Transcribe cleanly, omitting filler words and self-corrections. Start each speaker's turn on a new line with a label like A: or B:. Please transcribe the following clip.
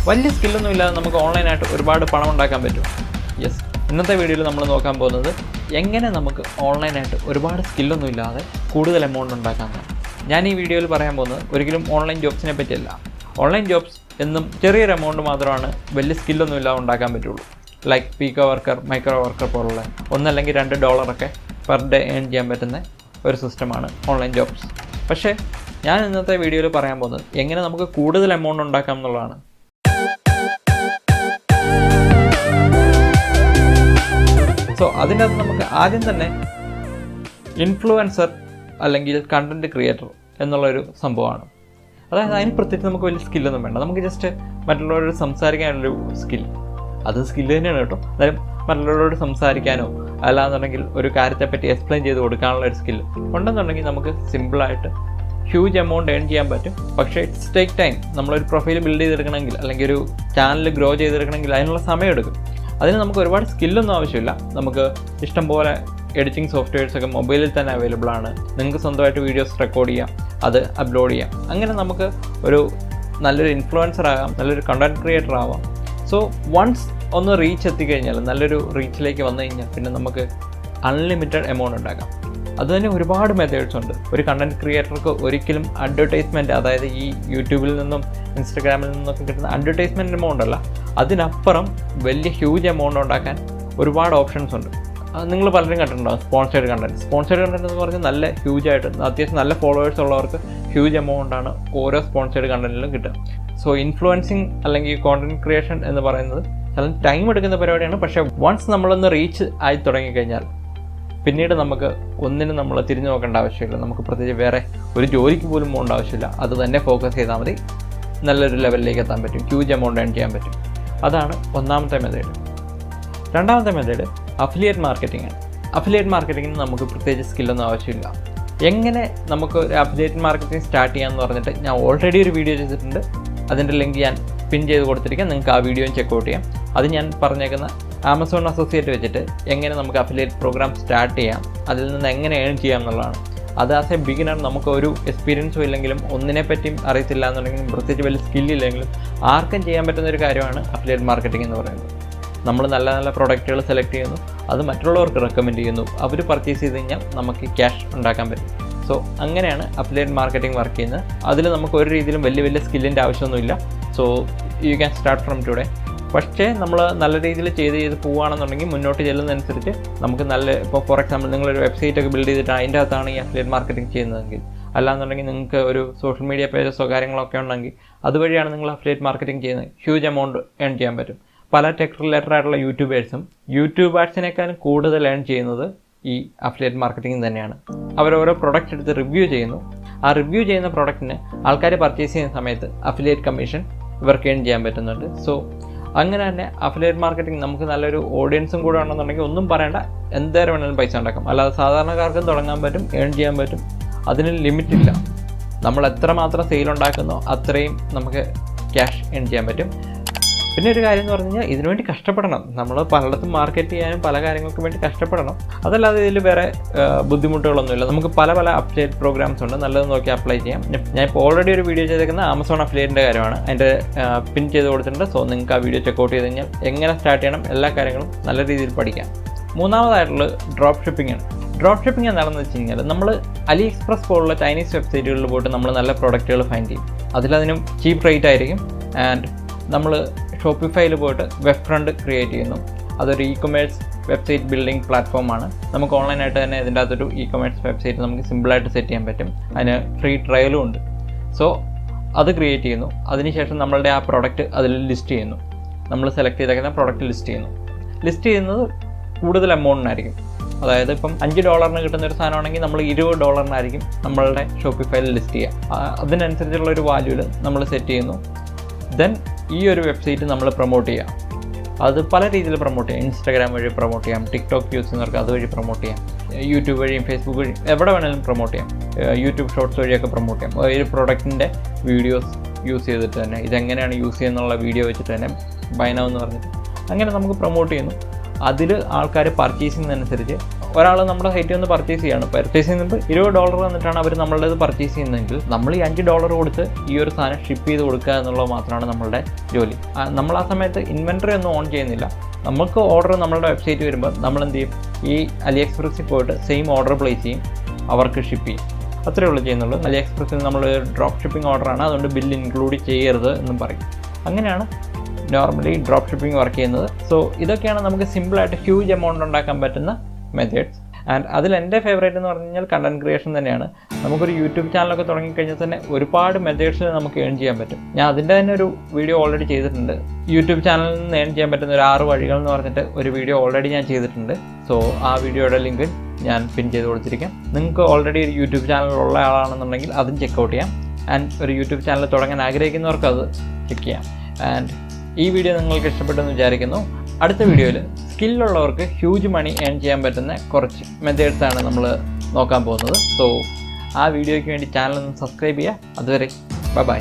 A: വലിയ സ്കില്ലൊന്നും ഇല്ലാതെ നമുക്ക് ഓൺലൈനായിട്ട് ഒരുപാട് പണം ഉണ്ടാക്കാൻ പറ്റും. യെസ്, ഇന്നത്തെ വീഡിയോയിൽ നമ്മൾ നോക്കാൻ പോകുന്നത് എങ്ങനെ നമുക്ക് ഓൺലൈനായിട്ട് ഒരുപാട് സ്കില്ലൊന്നും ഇല്ലാതെ കൂടുതൽ എമൗണ്ട് ഉണ്ടാക്കാമെന്ന്. ഞാൻ ഈ വീഡിയോയിൽ പറയാൻ പോകുന്നത് ഒരിക്കലും ഓൺലൈൻ ജോബ്സിനെ പറ്റിയല്ല. ഓൺലൈൻ ജോബ്സ് എന്നും ചെറിയൊരു എമൗണ്ട് മാത്രമാണ് വലിയ സ്കില്ലൊന്നും ഇല്ലാതെ ഉണ്ടാക്കാൻ പറ്റുള്ളൂ. ലൈക്ക് പീക്കോ വർക്കർ, മൈക്രോ വർക്കർ പോലുള്ള $1 അല്ലെങ്കിൽ $2 പെർ ഡേ ഏൺ ചെയ്യാൻ പറ്റുന്ന ഒരു സിസ്റ്റമാണ് ഓൺലൈൻ ജോബ്സ്. പക്ഷേ ഞാൻ ഇന്നത്തെ വീഡിയോയിൽ പറയാൻ പോകുന്നത് എങ്ങനെ നമുക്ക് കൂടുതൽ എമൗണ്ട് ഉണ്ടാക്കാം എന്നുള്ളതാണ്. സോ അതിൻ്റെ അകത്ത് നമുക്ക് ആദ്യം തന്നെ ഇൻഫ്ലുവൻസർ അല്ലെങ്കിൽ കണ്ടൻറ്റ് ക്രിയേറ്റർ എന്നുള്ളൊരു സംഭവമാണ്. അതായത് അതിന് പ്രത്യേകിച്ച് നമുക്ക് വലിയ സ്കില്ലൊന്നും വേണ്ട. നമുക്ക് ജസ്റ്റ് മറ്റുള്ളവരോട് സംസാരിക്കാനുള്ളൊരു സ്കിൽ, അത് സ്കില്ല് തന്നെയാണ് കേട്ടോ. അതായത് മറ്റുള്ളവരോട് സംസാരിക്കാനോ അല്ലാന്നുണ്ടെങ്കിൽ ഒരു കാര്യത്തെപ്പറ്റി എക്സ്പ്ലെയിൻ ചെയ്ത് കൊടുക്കാനുള്ള ഒരു സ്കിൽ ഉണ്ടെന്നുണ്ടെങ്കിൽ നമുക്ക് സിമ്പിളായിട്ട് ഹ്യൂജ് എമൗണ്ട് ഏൺ ചെയ്യാൻ പറ്റും. പക്ഷേ ഇറ്റ്സ് ടേക്ക് ടൈം. നമ്മളൊരു പ്രൊഫൈൽ ബിൽഡ് ചെയ്തെടുക്കണമെങ്കിൽ അല്ലെങ്കിൽ ഒരു ചാനൽ ഗ്രോ ചെയ്തെടുക്കണമെങ്കിൽ അതിനുള്ള സമയമെടുക്കും. അതിന് നമുക്ക് ഒരുപാട് സ്കില്ലൊന്നും ആവശ്യമില്ല. നമുക്ക് ഇഷ്ടംപോലെ എഡിറ്റിംഗ് സോഫ്റ്റ്വെയർസൊക്കെ മൊബൈലിൽ തന്നെ അവൈലബിൾ ആണ്. നിങ്ങൾക്ക് സ്വന്തമായിട്ട് വീഡിയോസ് റെക്കോർഡ് ചെയ്യാം, അത് അപ്ലോഡ് ചെയ്യാം. അങ്ങനെ നമുക്ക് ഒരു നല്ലൊരു ഇൻഫ്ലുവൻസർ ആകാം, നല്ലൊരു കണ്ടൻറ്റ് ക്രിയേറ്റർ ആവാം. സോ വൺസ് ഒന്ന് റീച്ച് എത്തിക്കഴിഞ്ഞാൽ, നല്ലൊരു റീച്ചിലേക്ക് വന്നു കഴിഞ്ഞാൽ പിന്നെ നമുക്ക് അൺലിമിറ്റഡ് എമൗണ്ട് ഉണ്ടാക്കാം. അതുതന്നെ ഒരുപാട് മെത്തേഡ്സ് ഉണ്ട്. ഒരു കണ്ടൻറ്റ് ക്രിയേറ്റർക്ക് ഒരിക്കലും അഡ്വർടൈസ്മെൻറ്റ്, അതായത് ഈ യൂട്യൂബിൽ നിന്നും ഇൻസ്റ്റഗ്രാമിൽ നിന്നൊക്കെ കിട്ടുന്ന അഡ്വർടൈസ്മെൻറ്റ് എമൗണ്ട് അല്ല, അതിനപ്പുറം വലിയ ഹ്യൂജ് എമൗണ്ട് ഉണ്ടാക്കാൻ ഒരുപാട് ഓപ്ഷൻസ് ഉണ്ട്. നിങ്ങൾ പലരും കണ്ടിട്ടുണ്ടാകും സ്പോൺസേഡ് കണ്ടൻറ്റ് എന്ന് പറഞ്ഞാൽ നല്ല ഹ്യൂജായിട്ട് അത്യാവശ്യം നല്ല ഫോളോവേഴ്സ് ഉള്ളവർക്ക് ഹ്യൂജ് എമൗണ്ടാണ് ഓരോ സ്പോൺസേഡ് കണ്ടൻറ്റിലും കിട്ടുക. സോ ഇൻഫ്ലുവൻസിങ് അല്ലെങ്കിൽ കോണ്ടൻറ്റ് ക്രിയേഷൻ എന്ന് പറയുന്നത് ചില ടൈം എടുക്കുന്ന പരിപാടിയാണ്. പക്ഷേ വൺസ് നമ്മളൊന്ന് റീച്ച് ആയി തുടങ്ങിക്കഴിഞ്ഞാൽ പിന്നീട് നമുക്ക് ഒന്നിനും നമ്മൾ തിരിഞ്ഞു നോക്കേണ്ട ആവശ്യമില്ല. നമുക്ക് പ്രത്യേകിച്ച് വേറെ ഒരു ജോലിക്ക് പോലും പോകേണ്ട ആവശ്യമില്ല. അത് തന്നെ ഫോക്കസ് ചെയ്താൽ മതി, നല്ലൊരു ലെവലിലേക്ക് എത്താൻ പറ്റും, ഹ്യൂജ് എമൗണ്ട് ഏൺ ചെയ്യാൻ പറ്റും. അതാണ് ഒന്നാമത്തെ മെത്തേഡ്. രണ്ടാമത്തെ മെത്തേഡ് അഫിലിയേറ്റ് മാർക്കറ്റിംഗ് ആണ്. അഫിലിയേറ്റ് മാർക്കറ്റിങ്ങിന് നമുക്ക് പ്രത്യേകിച്ച് സ്കില്ലൊന്നും ആവശ്യമില്ല. എങ്ങനെ നമുക്ക് ഒരു അഫിലിയേറ്റ് മാർക്കറ്റിംഗ് സ്റ്റാർട്ട് ചെയ്യാമെന്ന് പറഞ്ഞിട്ട് ഞാൻ ഓൾറെഡി ഒരു വീഡിയോ ചെയ്തിട്ടുണ്ട്. അതിൻ്റെ ലിങ്ക് ഞാൻ പിൻ ചെയ്ത് കൊടുത്തിരിക്കാം, നിങ്ങൾക്ക് ആ വീഡിയോയും ചെക്കൗട്ട് ചെയ്യാം. അത് ഞാൻ പറഞ്ഞേക്കുന്ന ആമസോൺ അസോസിയേറ്റ് വെച്ചിട്ട് എങ്ങനെ നമുക്ക് അഫിലിയേറ്റ് പ്രോഗ്രാം സ്റ്റാർട്ട് ചെയ്യാം, അതിൽ നിന്ന് എങ്ങനെ ഏൺ ചെയ്യാം എന്നുള്ളതാണ്. അത് ആസ് എ ബിഗിനർ നമുക്ക് ഒരു എക്സ്പീരിയൻസും ഇല്ലെങ്കിലും ഒന്നിനെപ്പറ്റിയും അറിയത്തില്ല എന്നുണ്ടെങ്കിലും പ്രത്യേകിച്ച് വലിയ സ്കില്ലില്ലെങ്കിലും ആർക്കും ചെയ്യാൻ പറ്റുന്ന ഒരു കാര്യമാണ് അഫിലിയേറ്റ് മാർക്കറ്റിംഗ് എന്ന് പറയുന്നത്. നമ്മൾ നല്ല നല്ല പ്രോഡക്റ്റുകൾ സെലക്ട് ചെയ്യുന്നു, അത് മറ്റുള്ളവർക്ക് റെക്കമെൻഡ് ചെയ്യുന്നു, അവർ പർച്ചേസ് ചെയ്ത് കഴിഞ്ഞാൽ നമുക്ക് ക്യാഷ് ഉണ്ടാക്കാൻ പറ്റും. സോ അങ്ങനെയാണ് അഫിലിയേറ്റ് മാർക്കറ്റിംഗ് വർക്ക് ചെയ്യുന്നത്. അതിൽ നമുക്ക് ഒരു രീതിയിലും വലിയ സ്കില്ലിൻ്റെ ആവശ്യമൊന്നുമില്ല. So you can start from today. പക്ഷേ നമ്മൾ നല്ല രീതിയിൽ ചെയ്ത് പോവുകയാണെന്നുണ്ടെങ്കിൽ മുന്നോട്ട് ചെല്ലുന്നതനുസരിച്ച് നമുക്ക് ഇപ്പോൾ ഫോർ എക്സാമ്പിൾ നിങ്ങളൊരു വെബ്സൈറ്റൊക്കെ ബിൽഡ് ചെയ്തിട്ട് അതിൻ്റെ അകത്താണ് ഈ അഫിലിയേറ്റ് മാർക്കറ്റിംഗ് ചെയ്യുന്നതെങ്കിൽ, അല്ലാന്നുണ്ടെങ്കിൽ നിങ്ങൾക്ക് ഒരു സോഷ്യൽ മീഡിയ പേജസോ കാര്യങ്ങളൊക്കെ ഉണ്ടെങ്കിൽ അതുവഴിയാണ് നിങ്ങൾ അഫിലിയേറ്റ് മാർക്കറ്റിംഗ് ചെയ്യുന്നത്, ഹ്യൂജ് എമൗണ്ട് ഏൺ ചെയ്യാൻ പറ്റും. പല ടെക് റിലേറ്റഡ് ആയിട്ടുള്ള യൂട്യൂബേഴ്സിനേക്കാളും കൂടുതൽ ഏൺ ചെയ്യുന്നത് ഈ അഫിലിയേറ്റ് മാർക്കറ്റിംഗ് തന്നെയാണ്. അവരോരോ പ്രൊഡക്റ്റ് എടുത്ത് റിവ്യൂ ചെയ്യുന്നു. ആ റിവ്യൂ ചെയ്യുന്ന പ്രൊഡക്റ്റിന് ആൾക്കാർ പർച്ചേസ് ചെയ്യുന്ന സമയത്ത് അഫിലിയേറ്റ് കമ്മീഷൻ ഇവർക്ക് ഏൺ ചെയ്യാൻ പറ്റുന്നുണ്ട്. സോ അങ്ങനെ തന്നെ അഫിലിയേറ്റ് മാർക്കറ്റിംഗ് നമുക്ക് നല്ലൊരു ഓഡിയൻസും കൂടെ ഉണ്ടെന്നുണ്ടെങ്കിൽ ഒന്നും പറയേണ്ട, എന്തേരം വേണമെങ്കിലും പൈസ ഉണ്ടാക്കാം. അല്ലാതെ സാധാരണക്കാർക്കും തുടങ്ങാൻ പറ്റും, ഏൺ ചെയ്യാൻ പറ്റും. അതിന് ലിമിറ്റില്ല. നമ്മൾ എത്രമാത്രം സെയിൽ ഉണ്ടാക്കുന്നോ അത്രയും നമുക്ക് ക്യാഷ് ഏൺ ചെയ്യാൻ പറ്റും. പിന്നെ ഒരു കാര്യം എന്ന് പറഞ്ഞു കഴിഞ്ഞാൽ ഇതിനുവേണ്ടി കഷ്ടപ്പെടണം. നമ്മൾ പലയിടത്തും മാർക്കറ്റ് ചെയ്യാനും പല കാര്യങ്ങൾക്കും വേണ്ടി കഷ്ടപ്പെടണം. അതല്ലാതെ ഇതിൽ വേറെ ബുദ്ധിമുട്ടുകളൊന്നുമില്ല. നമുക്ക് പല അഫിലിയേറ്റ് പ്രോഗ്രാംസ് ഉണ്ട്, നല്ലത് നോക്കി അപ്ലൈ ചെയ്യാം. ഞാൻ ഇപ്പോൾ ഓൾറെഡി ഒരു വീഡിയോ ചെയ്തേക്കുന്ന ആമസോൺ അഫിലിയേറ്റിൻ്റെ കാര്യമാണ്, അതിൻ്റെ പിൻ ചെയ്ത് കൊടുത്തിട്ടുണ്ട്. സോ നിങ്ങൾക്ക് ആ വീഡിയോ ചെക്കൗട്ട് ചെയ്ത് കഴിഞ്ഞാൽ എങ്ങനെ സ്റ്റാർട്ട് ചെയ്യണം എല്ലാ കാര്യങ്ങളും നല്ല രീതിയിൽ പഠിക്കാം. മൂന്നാമതായിട്ടുള്ളത് ഡ്രോപ്പ് ഷിപ്പിംഗ് ആണ്. ഡ്രോപ്പ് ഷിപ്പിംഗ് എന്താണെന്ന് വെച്ച് കഴിഞ്ഞാൽ നമ്മൾ അലി എക്സ്പ്രസ് പോലുള്ള ചൈനീസ് വെബ്സൈറ്റുകളിൽ പോയിട്ട് നമ്മൾ നല്ല പ്രോഡക്റ്റുകൾ ഫൈൻഡ് ചെയ്യും. അതിലതിനും ചീപ്പ് റേറ്റ് ആയിരിക്കും. ആൻഡ് നമ്മൾ ഷോപ്പിഫൈയിൽ പോയിട്ട് വെബ് ഫ്രണ്ട് ക്രിയേറ്റ് ചെയ്യുന്നു. അതൊരു ഇ-കൊമേഴ്സ് വെബ്സൈറ്റ് ബിൽഡിംഗ് പ്ലാറ്റ്ഫോമാണ്. നമുക്ക് ഓൺലൈനായിട്ട് തന്നെ ഇതിൻ്റെ അകത്തൊരു ഇ-കൊമേഴ്സ് വെബ്സൈറ്റ് നമുക്ക് സിമ്പിളായിട്ട് സെറ്റ് ചെയ്യാൻ പറ്റും. അതിന് ഫ്രീ ട്രയലും ഉണ്ട്. സോ അത് ക്രിയേറ്റ് ചെയ്യുന്നു. അതിനുശേഷം നമ്മളുടെ ആ പ്രോഡക്റ്റ് അതിൽ ലിസ്റ്റ് ചെയ്യുന്നു. നമ്മൾ സെലക്ട് ചെയ്തേക്കുന്ന പ്രോഡക്റ്റ് ലിസ്റ്റ് ചെയ്യുന്നത് കൂടുതൽ എമൗണ്ടിനായിരിക്കും. അതായത് ഇപ്പം $5 കിട്ടുന്ന ഒരു സാധനമാണെങ്കിൽ നമ്മൾ $20 നമ്മളുടെ ഷോപ്പിഫൈയിൽ ലിസ്റ്റ് ചെയ്യുക. അതിനനുസരിച്ചുള്ള ഒരു വാല്യൂവിൽ നമ്മൾ സെറ്റ് ചെയ്യുന്നു. ദെൻ ഈ ഒരു വെബ്സൈറ്റ് നമ്മൾ പ്രൊമോട്ട് ചെയ്യാം. അത് പല രീതിയിൽ പ്രൊമോട്ട് ചെയ്യാം. ഇൻസ്റ്റാഗ്രാം വഴി പ്രൊമോട്ട് ചെയ്യാം, ടിക്ടോക്ക് യൂസ് ചെയ്യുന്നവർക്ക് അതുവഴി പ്രൊമോട്ട് ചെയ്യാം, യൂട്യൂബ് വഴിയും ഫേസ്ബുക്ക് വഴിയും എവിടെ വേണമെങ്കിലും പ്രൊമോട്ട് ചെയ്യാം. യൂട്യൂബ് ഷോർട്സ് വഴിയൊക്കെ പ്രൊമോട്ട് ചെയ്യാം. ഒരു പ്രൊഡക്റ്റിൻ്റെ വീഡിയോസ് യൂസ് ചെയ്തിട്ട് തന്നെ, ഇതെങ്ങനെയാണ് യൂസ് ചെയ്യുന്നുള്ള വീഡിയോ വെച്ചിട്ട് തന്നെ ബൈ നൗ എന്ന് പറഞ്ഞിട്ട് അങ്ങനെ നമുക്ക് പ്രൊമോട്ട് ചെയ്യുന്നു. അതിൽ ആൾക്കാർ പർച്ചേസിങ്ങിനനുസരിച്ച് ഒരാൾ നമ്മുടെ സൈറ്റിൽ നിന്ന് പർച്ചേസ് ചെയ്യുന്നത് $20 വന്നിട്ടാണ് അവർ നമ്മളുടേത് പർച്ചേസ് ചെയ്യുന്നതെങ്കിൽ നമ്മൾ ഈ $5 കൊടുത്ത് ഈ ഒരു സാധനം ഷിപ്പ് ചെയ്ത് കൊടുക്കുക എന്നുള്ളത് മാത്രമാണ് നമ്മളുടെ ജോലി. നമ്മൾ ആ സമയത്ത് ഇൻവെൻറ്ററി ഒന്നും ഓൺ ചെയ്യുന്നില്ല. നമുക്ക് ഓർഡർ നമ്മളുടെ വെബ്സൈറ്റ് വരുമ്പോൾ നമ്മൾ എന്ത് ചെയ്യും, ഈ AliExpressൽ പോയിട്ട് സെയിം ഓർഡർ പ്ലേസ് ചെയ്യും, അവർക്ക് ഷിപ്പ് ചെയ്യും. അത്രയേ ഉള്ളൂ ചെയ്യുന്നുള്ളൂ. AliExpressൽ നമ്മൾ ഡ്രോപ്പ് ഷിപ്പിംഗ് ഓർഡറാണ്, അതുകൊണ്ട് ബില്ല് ഇൻക്ലൂഡ് ചെയ്യരുത് എന്നും പറയും. അങ്ങനെയാണ് നോർമലി ഡ്രോപ്പ് ഷിപ്പിംഗ് വർക്ക് ചെയ്യുന്നത്. സോ ഇതൊക്കെയാണ് നമുക്ക് സിമ്പിളായിട്ട് ഹ്യൂജ് എമൗണ്ട് ഉണ്ടാക്കാൻ പറ്റുന്ന മെത്തേഡ്സ്. ആൻഡ് അതിൽ എൻ്റെ ഫേവറേറ്റ് എന്ന് പറഞ്ഞു കഴിഞ്ഞാൽ കണ്ടൻറ് ക്രിയേഷൻ തന്നെയാണ്. നമുക്കൊരു യൂട്യൂബ് ചാനലൊക്കെ തുടങ്ങിക്കഴിഞ്ഞാൽ തന്നെ ഒരുപാട് മെത്തേഡ്സ് നമുക്ക് ഏൺ ചെയ്യാൻ പറ്റും. ഞാൻ അതിൻ്റെ തന്നെ ഒരു വീഡിയോ ഓൾറെഡി ചെയ്തിട്ടുണ്ട്. യൂട്യൂബ് ചാനലിൽ നിന്ന് ഏൺ ചെയ്യാൻ പറ്റുന്ന ഒരു 6 വഴികൾ എന്ന് പറഞ്ഞിട്ട് ഒരു വീഡിയോ ഓൾറെഡി ഞാൻ ചെയ്തിട്ടുണ്ട്. സോ ആ വീഡിയോയുടെ ലിങ്ക് ഞാൻ പിൻ ചെയ്ത് കൊടുത്തിരിക്കാം. നിങ്ങൾക്ക് ഓൾറെഡി ഒരു യൂട്യൂബ് ചാനലുള്ള ആളാണെന്നുണ്ടെങ്കിൽ അതും ചെക്കൗട്ട് ചെയ്യാം. ആൻഡ് ഒരു യൂട്യൂബ് ചാനൽ തുടങ്ങാൻ ആഗ്രഹിക്കുന്നവർക്ക് അത് ചെക്ക് ചെയ്യാം. ആൻഡ് ഈ വീഡിയോ നിങ്ങൾക്ക് ഇഷ്ടപ്പെട്ടെന്ന് വിചാരിക്കുന്നു. അടുത്ത വീഡിയോയിൽ സ്കില്ലുള്ളവർക്ക് ഹ്യൂജ് മണി ഏൺ ചെയ്യാൻ പറ്റുന്ന കുറച്ച് മെത്തേഡ്സാണ് നമ്മൾ നോക്കാൻ പോകുന്നത്. സോ ആ വീഡിയോയ്ക്ക് വേണ്ടി ചാനൽ ഒന്ന് സബ്സ്ക്രൈബ് ചെയ്യുക. അതുവരെ ബൈ.